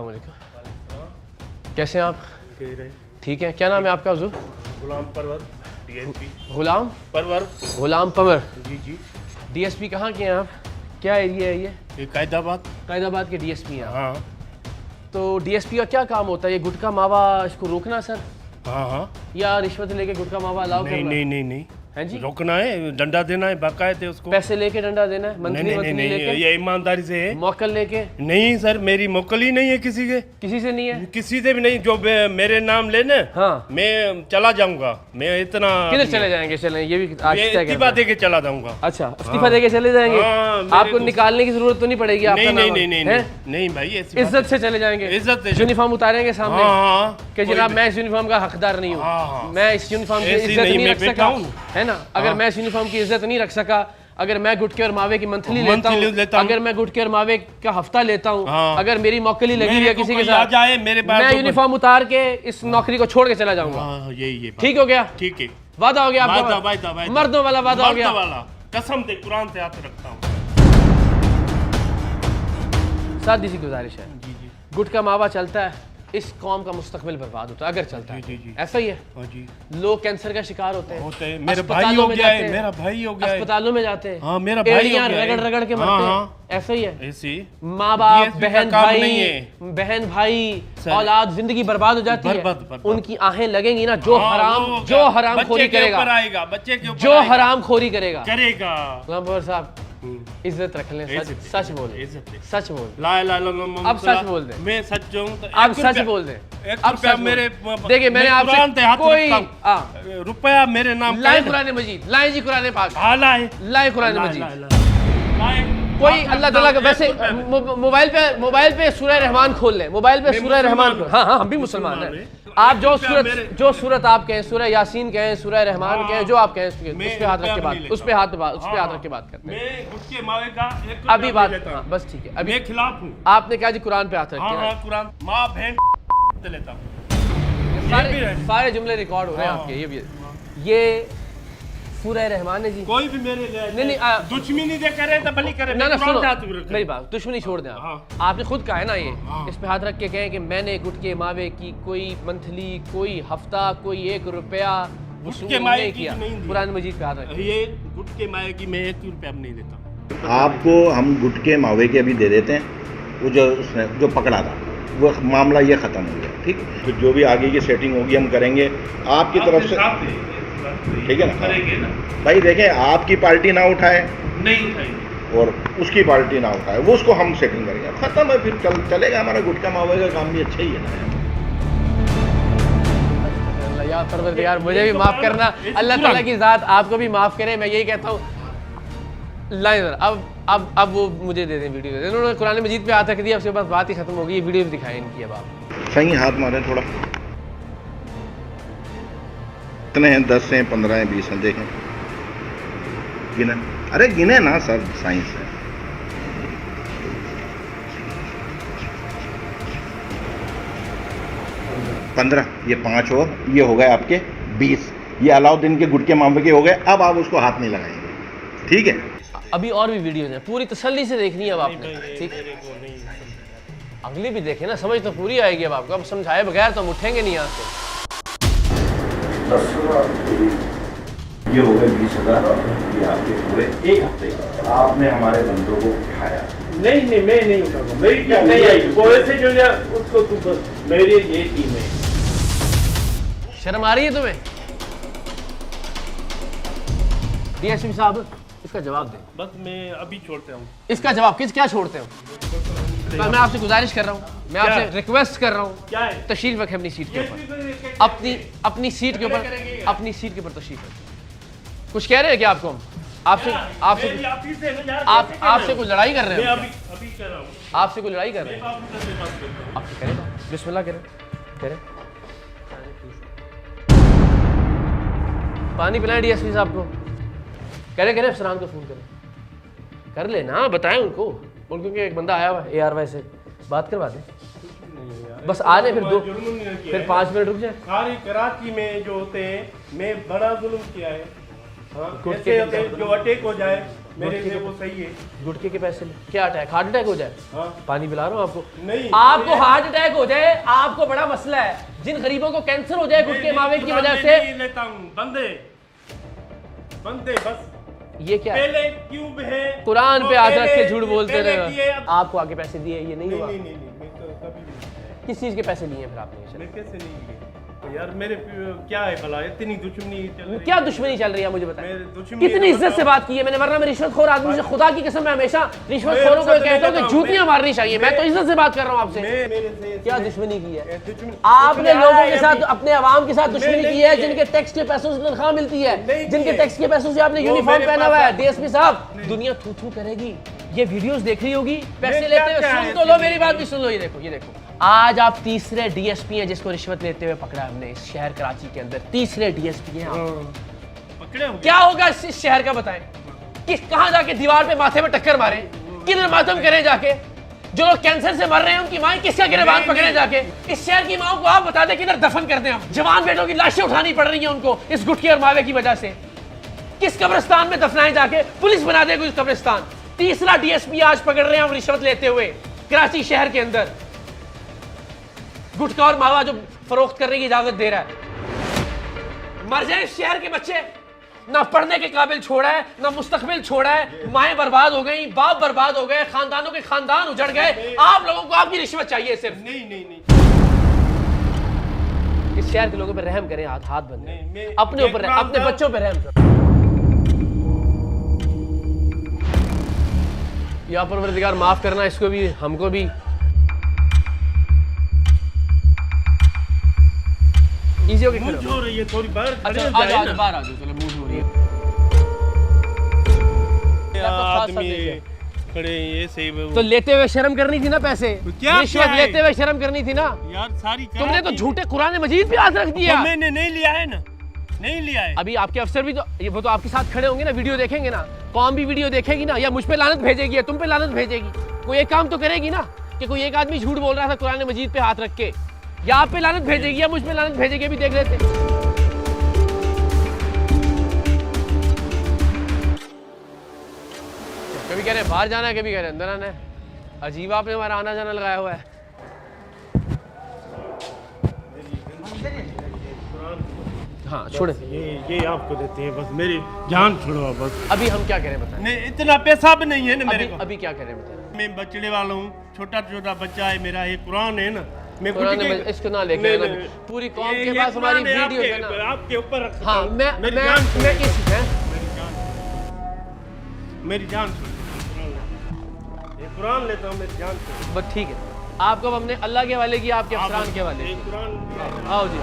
अस्सलाम वालेकुम। कैसे हैं आप? ठीक है। क्या नाम है आपका हुजूर? गुलाम परवर डीएसपी। गुलाम परवर। गुलाम पंवर जी जी। डीएसपी कहाँ के हैं आप? क्या एरिया है ये? ये कायदाबाद। कायदाबाद के डीएसपी हैं आप? हाँ तो डीएसपी का क्या काम होता है? ये गुटखा मावा इसको रोकना सर, हाँ हाँ। या रिश्वत लेके गुटखा मावा अलाउ नहीं करना? नहीं नहीं नहीं, है जी? रोकना है, डंडा देना है बाकायदे उसको। पैसे लेके डंडा देना है? नहीं मंथली नहीं मंथली नहीं, लेके? ये ईमानदारी से है। मौकल लेके? नहीं सर, मेरी मोकल ही नहीं है किसी के, किसी से नहीं है? किसी से भी नहीं। जो मेरे नाम लेने हाँ। मैं चला जाऊंगा। मैं इतना किधर चले जाएंगे? चलें, ये भी आज मैं तय करना इस्तीफा है। दे के चला जाऊंगा। अच्छा, इस्तीफा देके चले जाएंगे? हाँ, मेरे आपको को- निकालने की जरूरत तो नहीं पड़ेगी आपका नहीं नाम? नहीं नहीं हैं? नहीं नहीं भाई, ऐसी बात इज्जत से चले जाएंगे? इज्जत से। यूनिफॉर्म उतारेंगे सामने हाँ हाँ, कि कोई जनाब भी- मैं इस यूनिफॉर्म का हकदार नहीं हाँ, हाँ। हूँ, मैं इस यूनिफॉर्म की ऐसी इज्जत नहीं, नहीं मैं रख बेटा सका, हूँ। है ना? अगर हाँ। मैं इस यूनिफॉर्म की इज्जत नहीं रख सका, अगर मैं गुटके और मावे की मंथली लेता मंथली हूँ, लेता हूँ। अगर मैं गुटके और मावे का हफ्ता लेता हूँ, हाँ। अगर मेरी मौकली लगी हुई है किसी के आ साथ, जाए मेरे पास मैं तो- यूनिफॉर्म उतार के इस नौकरी को छोड़ के चला जाऊंगा। हाँ, यही ठीक हो गया? ठीक है। वादा हो गया वादा, आपका? वादा, वादा। मर्दों वाला वादा हो गया? मर्द वाला, कसम से कुरान से हाथ रखता हूँ। सादी सी गुजारिश है, जी जी गुटका मावा चलता है, इस कौम का मुस्तकबिल बर्बाद होता है अगर चलता है। जी, जी। ऐसा ही है, हाँ जी, लोग कैंसर का शिकार होते हैं, होते हैं। मेरा भाई अस्पतालों हो में गया जाते है, हैं, मेरा भाई हो गया है। अस्पतालों में जाते हैं, हाँ, मेरा भाई हो एड़ियां गया है। रगड़ रगड़ के हाँ, मरते हाँ। हैं। ऐसा ही है, ऐसी माँ बाप, DSP का बहन काम भाई, नहीं है। बहन भाई, सर। औलाद, जिंदगी बर्बाद हो जाती है। बर्बाद। उनकी आहें लगेंगी ना, जो हाँ, हराम वो जो हराम बच्चे खोरी के ऊपर करेगा, आएगा, बच्चे के ऊपर जो आएगा। हराम खोरी करेगा। करेगा। गुलाम पंवर साहब, इज्जत रख लें, सच इज्जत- सच बोल, इज्जत है। सच बोल, ला इलाहा इल्लल्लाह अब सच बोल दे। मैं सच हूँ तो अब एक सच रुपया- बोल दे, एक अब रुपया सच बोल। मेरे देखिए, मैंने मैं आपसे कुरान पे हाथ कोई रखता हूँ। रुपया मेरे नाम लाए का है। कुरान मजीद, लाए जी कुरान पाक, हाँ, लाए लाए कुरान लाए, मजीद। लाए, लाए। कोई हाथ अल्लाह रखता ताला का हूँ, वैसे एक रुपया में। मोबाइल पे सूरह रहमान खोल लें, मोबाइल पे मैं सूरह रहमान, मुसलमान हूँ। हाँ हाँ हम भी मुसलमान मुसलमान हैं। हैं। आप एक जो रुपया सूरत मेरे- जो सूरत आप कहें, सूरह यासीन कहें, सूरह रहमान कहें, जो आप कहें उस मैं पे हाथ रख रुपया के भी बात, नहीं उस पे लेता। हाथ रख के बात करते हैं। मैं गुटके मावे का एक रुपया अभी नहीं बात, लेता हाँ, हूँ। बस ठीक है। अभी मैं खिलाफ हूँ। आपने कहा जी कुरान पे हाथ रख हाँ के, हाँ, कुरान माँ बहन से लेता हूँ। सारे ये भी है। सारे जुमले रिकॉर्ड हो रहे हैं हाँ। आपके। ये सूरह रहमान है जी। कोई भी मेरे लिए नहीं, दुश्मनी दे करे तो भली करे। ना मैं सुनो, कुरान से हाथ रखता हूँ। मेरी बात, दुश्मनी छोड़ दें आप। हाँ। आपने खुद कहा है ना ये, हाँ। इस पे हाथ रख के कहें कि मैंने गुटके मावे की कोई मंथली, कोई हफ्ता, कोई 1 रुपया वसूल गुटके मावे नहीं की किया। नहीं दी। कुरान मजीद पे हाथ रख के। ये गुटके मावे की मैं 1 रुपया भी नहीं देता। आपको हम गुटके मावे के अभी दे देते हैं। वो जो उसने जो पकड़ा था वो मामला ये ख़त्म हो गया। ठीक, तो जो भी आगे की सेटिंग होगी हम करेंगे आपकी तरफ से, ठीक है ना? करेंगे ना? भाई देखें, आपकी पार्टी ना उठाए नहीं उठाएंगे। और उसकी पार्टी ना उठाए, वो उसको हम सेटिंग करेंगे, ख़त्म है। फिर चलेगा हमारा गुटका मावे का काम भी अच्छा ही है ना। या परवरदिगार मुझे भी माफ़ करना, अल्लाह ताला की ज़ात आपको भी माफ़ करे। मैं यही कहता हूँ, लाइन अब वो मुझे दे दें, वीडियो दे दें। उन्होंने कुरान मजीद पे हाथ रख दिया, उसके बाद बात ही ख़त्म हो गई। ये वीडियो भी दिखाएं इनकी अब आप। सही हाथ मारें थोड़ा। कितने हैं? 10 हैं, 15 हैं, 20 हैं, देखें गिने। अरे गिने ना सर, साइंस है। 15, ये 5 और ये हो गए आपके 20। ये अलाउद्दीन के गुटके मामले के हो गए। अब आप उसको हाथ नहीं लगाएंगे, ठीक है? अभी और भी वीडियोज़ हैं, पूरी तसल्ली से देखनी है अब आपने, ठीक? अगली भी देखें ना, समझ तो पूरी आएगी अब आपको। अब समझाए बगैर तो हम उठेंगे नहीं यहाँ से। ये हो गए 20,000। ये आपके पूरे 1 हफ्ते आपने हमारे बंदों को उठाया। नहीं नहीं, मैं नहीं उठाऊंगा। मेरी टीम नहीं आई। कोई से जो या उसको तू बस, मेरी ये टीम है। शर्म आ रही है तुम्हें? डीएसपी साहब, इसका जवाब दें। बस मैं अभी छोड़ता हूँ। इसका जवाब क्या छोड़ते हो? मैं आपसे गुजारिश कर रहा हूँ, मैं क्या? आपसे रिक्वेस्ट कर रहा हूँ, क्या है? तशरीफ रखें अपनी सीट के ऊपर, अपनी सीट के ऊपर, अपनी सीट के ऊपर तशरीफ रखें। कुछ कह रहे हैं क्या आपको हम? आपसे आपसे कोई लड़ाई कर रहे हैं? अभी कह रहा हूँ। आपसे कोई लड़ाई कर रहे हैं? आप करें, बिस्मिल्लाह करें। पानी पिलाएं डीएसपी साहब को। करें अफसरान को फ़ोन करें, कर लेना, बताएं उनको क्योंकि एक बंदा आया हुआ है ARY से, बात करवा दें। बस आ रहे, फिर 5 मिनट रुक जाए। सारी कराची में जो होते हैं, मैं बड़ा जुल्म किया है। हाँ, गुटके ऐसे होते हैं जो अटैक हो जाए, मेरे लिए वो सही है। गुटखे के पैसे ले, क्या अटैक, हार्ट अटैक हो जाए? हाँ। पानी पिला रहा हूँ आपको। नहीं, आपको हार्ट अटैक हो जाए, आपको बड़ा मसला है। जिन गरीबों को कैंसर हो जाए गुटखे मावे की वजह से, नहीं लेता हूँ, बंदे बस। ये क्या है? पहले क्यों है कुरान पे हाथ रख के झूठ बोलते पहले रहे। दिए, अब- आपको आगे पैसे दिए, ये नहीं हुआ? नहीं, मैं तो कभी नहीं। किस चीज के पैसे लिए हैं फिर आपने? मैं कैसे नहीं लिए? तो यार मेरे क्या है भला, इतनी दुश्मनी चल रही है। क्या दुश्मनी चल रही है मुझे बताएं? मेरे दुश्मनी कितनी इज्जत से बात की है मैंने, वरना मैं रिश्वतखोर आदमी से खुदा की कसम मैं हमेशा रिश्वतखोरों को कहता हूँ कि जूतियां मारनी चाहिए। मैं तो इज्जत से बात कर रहा हूँ आपसे। क्या दुश्मनी की है आपने? लोगों के साथ, अपने आवाम के साथ दुश्मनी की है जिनके टैक्स के पैसों से तनख्वाह मिलती है, जिनके टैक्स के पैसों से आपने यूनिफॉर्म पहना हुआ है। डीएसपी साहब, दुनिया थू थू करेगी, ये वीडियोस देख रही होगी, पैसे लेते हुए। सुन तो लो मेरी बात भी सुन लो। ये देखो, ये देखो, आज आप तीसरे डीएसपी हैं जिसको रिश्वत लेते हुए पकड़ा हमने इस शहर कराची के अंदर। तीसरे डीएसपी हैं आप। पकड़े हो क्या होगा इस शहर का बताएं? किस कहां जाके दीवार पे माथे में टक्कर मारे, किधर मातम करें जाके? जो लोग कैंसर से मर रहे हैं उनकी माएं किसका गिरबान पकड़े जाके? इस शहर की माओं को आप बता दें किधर दफन कर दें हम? जवान बेटों की लाशें उठानी पड़ रही हैं उनको इस गुटखे और मावे की वजह से। किस कब्रिस्तान में दफनाएं जाके? पुलिस बना दे कोई कब्रिस्तान। तीसरा डीएसपी आज पकड़ रहे हैं हम रिश्वत लेते हुए कराची शहर के अंदर। गुटखा और मावा जो फरोख्त करने की इजाजत दे रहा है। मर जाए इस शहर के बच्चे, ना पढ़ने के काबिल छोड़ा है, ना मुस्तकबिल छोड़ा है। माएं बर्बाद हो गई, बाप बर्बाद हो गए, खानदानों के खानदान उजड़ गए। आप लोगों को आपकी रिश्वत चाहिए सिर्फ। नहीं। इस शहर के लोगों पे रहम करें, हाथ बंद नहीं, करें, अपने ऊपर, अपने बच्चों पे रहम करें। या परवरदिगार माफ करना इसको भी, हमको भी। इजी हो मुझ हो रही है थोड़ी बाहर। अच्छा, आज बाहर आ जाओ, चलो मूड हो रही है। आदमी खड़े ये सही। तो लेते हुए शर्म करनी थी ना पैसे, क्या रिश्वत है? लेते हुए शर्म करनी थी ना। यार सारी तुमने तो झूठे कुरान मजीद पे हाथ रख दिया। तो मैंने नहीं लिया है ना, नहीं लिया है। अभी आपके अफसर भी तो, वो तो आपके साथ खड़े होंगे ना, वीडियो देखेंगे ना, कौम भी वीडियो देखेगी ना, या मुझ पे लानत भेजेगी या तुम पे लानत भेजेगी। कोई एक काम तो करेगी ना कि कोई एक आदमी झूठ बोल रहा था कुरान मजीद पे हाथ रख के, या आप पे लानत भेजेगी या मुझ पे लानत भेजेगी। अभी देख लेते। कभी कह रहे बाहर जाना है, कभी कह रहे अंदर आना है। अजीब आपने हमारा आना जाना लगाया हुआ है। हाँ छोड़े, ये आपको देते हैं, बस मेरी जान छोड़ो बस। अभी हम क्या करें बताएं? नहीं, इतना पैसा भी नहीं है ना मेरे को। अभी क्या करें बताएं? मैं बचड़े वाला हूँ, छोटा छोटा बच्चा है मेरा। ये कुरान है ना, मैं कुरान गुटके- में इसको ना लेके आना। पूरी कौम के पास हमारी कुरान है, वीडियो है ना। आपके ऊपर रख सकता हाँ, हूँ। मैं मेरी जान छोड़ो। इस है मेरी जान छोड़ो। ये कुरान लेता हूँ, मेरी जान छोड़ो। बस ठीक है। आपको अब हमने अल्लाह के हवाले किया, आपके अफसरान के हवाले ये किया। कुरान आओ जी।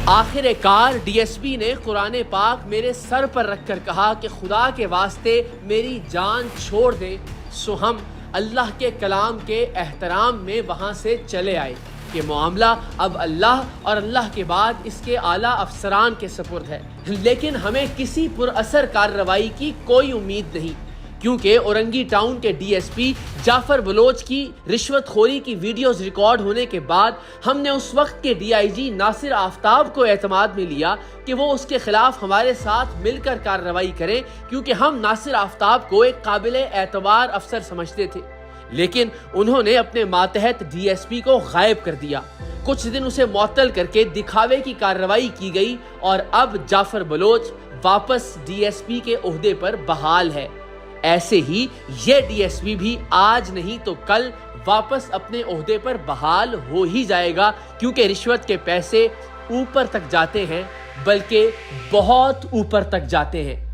आखिरकार डीएसपी ने कुरान पाक मेरे सर पर रखकर कहा कि खुदा के वास्ते मेरी जान छोड़ दे। सो हम अल्लाह के कलाम के एहतराम में वहाँ से चले आए कि मामला अब अल्लाह और अल्लाह के बाद इसके आला अफसरान के सपुर्द है। लेकिन हमें किसी पुरअसर कार्रवाई की कोई उम्मीद नहीं, क्योंकि औरंगी टाउन के डीएसपी जाफर बलोच की रिश्वतखोरी की वीडियोस रिकॉर्ड होने के बाद हमने उस वक्त के डीआईजी नासिर आफ्ताब को एतमाद में लिया कि वो उसके खिलाफ हमारे साथ मिलकर कार्रवाई करें, क्योंकि हम नासिर आफ्ताब को एक काबिले एतबार अफसर समझते थे। लेकिन उन्होंने अपने मातहत डीएसपी को गायब कर दिया। कुछ दिन उसे मुअत्तल करके दिखावे की कार्रवाई की गई और अब जाफर बलोच वापस डीएसपी के ओहदे पर बहाल है। ऐसे ही ये डीएसपी भी आज नहीं तो कल वापस अपने ओहदे पर बहाल हो ही जाएगा, क्योंकि रिश्वत के पैसे ऊपर तक जाते हैं, बल्कि बहुत ऊपर तक जाते हैं।